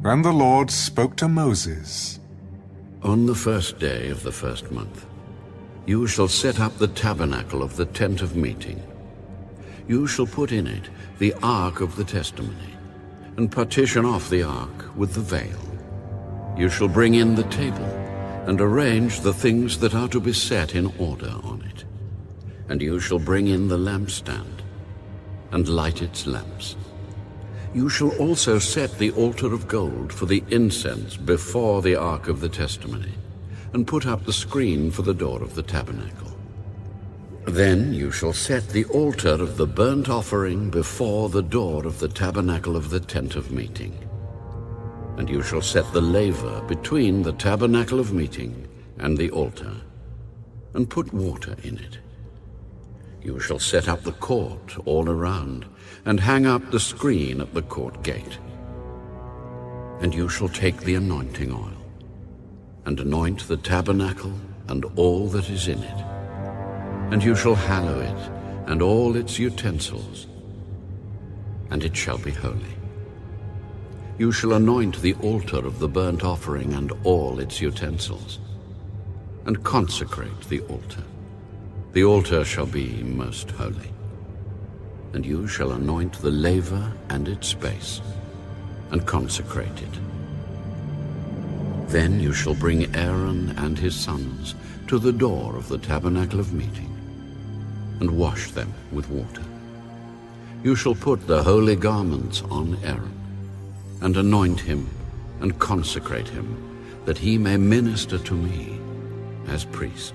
Then the Lord spoke to Moses. On the first day of the first month, you shall set up the tabernacle of the tent of meeting. You shall put in it the ark of the testimony, and partition off the ark with the veil. You shall bring in the table, and arrange the things that are to be set in order on it. And you shall bring in the lampstand, and light its lamps. You shall also set the altar of gold for the incense before the ark of the testimony, and put up the screen for the door of the tabernacle. Then you shall set the altar of the burnt offering before the door of the tabernacle of the tent of meeting. And you shall set the laver between the tabernacle of meeting and the altar, and put water in it. You shall set up the court all around, and hang up the screen at the court gate. And you shall take the anointing oil, and anoint the tabernacle and all that is in it. And you shall hallow it and all its utensils, and it shall be holy. You shall anoint the altar of the burnt offering and all its utensils, and consecrate the altar. The altar shall be most holy. And you shall anoint the laver and its base, and consecrate it. Then you shall bring Aaron and his sons to the door of the tabernacle of meeting, and wash them with water. You shall put the holy garments on Aaron, and anoint him and consecrate him, that he may minister to me as priest.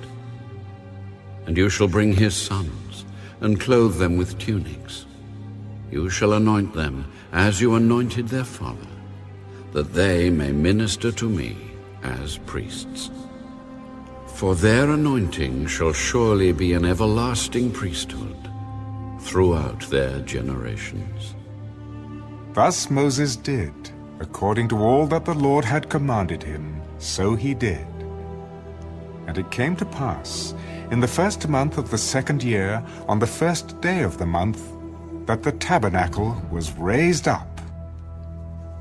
And you shall bring his sons, and clothe them with tunics. You shall anoint them as you anointed their father, that they may minister to me as priests. For their anointing shall surely be an everlasting priesthood throughout their generations. Thus Moses did, according to all that the Lord had commanded him, so he did. And it came to pass, in the first month of the second year, on the first day of the month, that the tabernacle was raised up.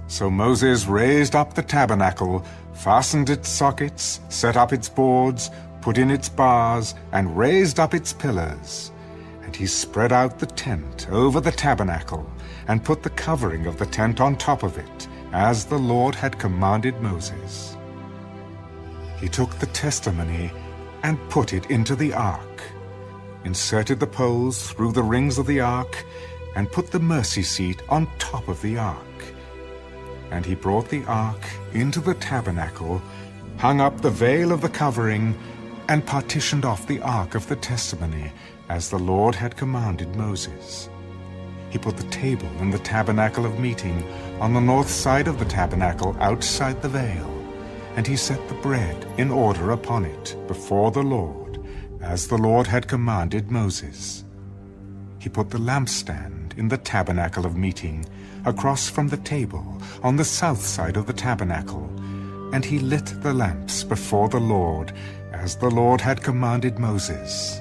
So Moses raised up the tabernacle, fastened its sockets, set up its boards, put in its bars, and raised up its pillars. And he spread out the tent over the tabernacle, and put the covering of the tent on top of it, as the Lord had commanded Moses. He took the testimony and put it into the ark, inserted the poles through the rings of the ark, and put the mercy seat on top of the ark. And he brought the ark into the tabernacle, hung up the veil of the covering, and partitioned off the ark of the testimony, as the Lord had commanded Moses. He put the table in the tabernacle of meeting on the north side of the tabernacle outside the veil, and he set the bread in order upon it before the Lord, as the Lord had commanded Moses. He put the lampstand in the tabernacle of meeting, across from the table, on the south side of the tabernacle, and he lit the lamps before the Lord, as the Lord had commanded Moses.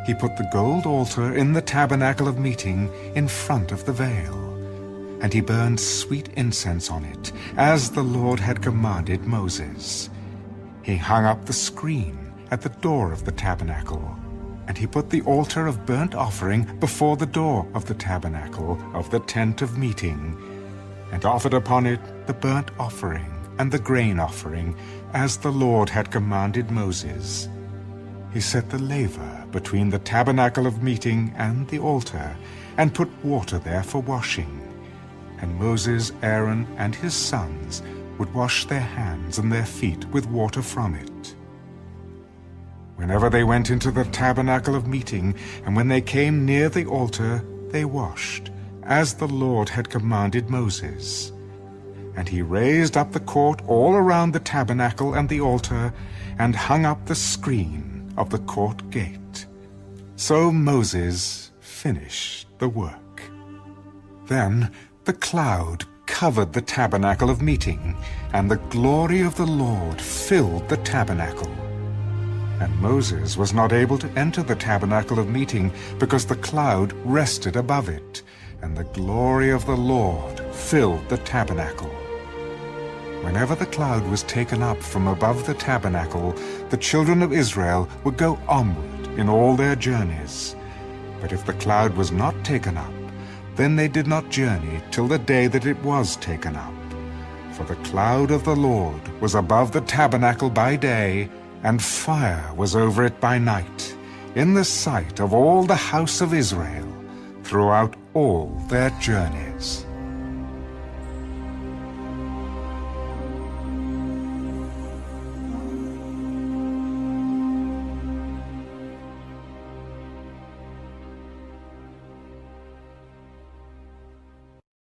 He put the gold altar in the tabernacle of meeting in front of the veil, and he burned sweet incense on it, as the Lord had commanded Moses. He hung up the screen at the door of the tabernacle, and he put the altar of burnt offering before the door of the tabernacle of the tent of meeting, and offered upon it the burnt offering and the grain offering, as the Lord had commanded Moses. He set the laver between the tabernacle of meeting and the altar, and put water there for washing. And Moses, Aaron, and his sons would wash their hands and their feet with water from it. Whenever they went into the tabernacle of meeting, and when they came near the altar, they washed, as the Lord had commanded Moses. And he raised up the court all around the tabernacle and the altar, and hung up the screen of the court gate. So Moses finished the work. Then the cloud covered the tabernacle of meeting, and the glory of the Lord filled the tabernacle. And Moses was not able to enter the tabernacle of meeting, because the cloud rested above it, and the glory of the Lord filled the tabernacle. Whenever the cloud was taken up from above the tabernacle, the children of Israel would go onward in all their journeys. But if the cloud was not taken up, then they did not journey till the day that it was taken up. For the cloud of the Lord was above the tabernacle by day, and fire was over it by night, in the sight of all the house of Israel, throughout all their journeys.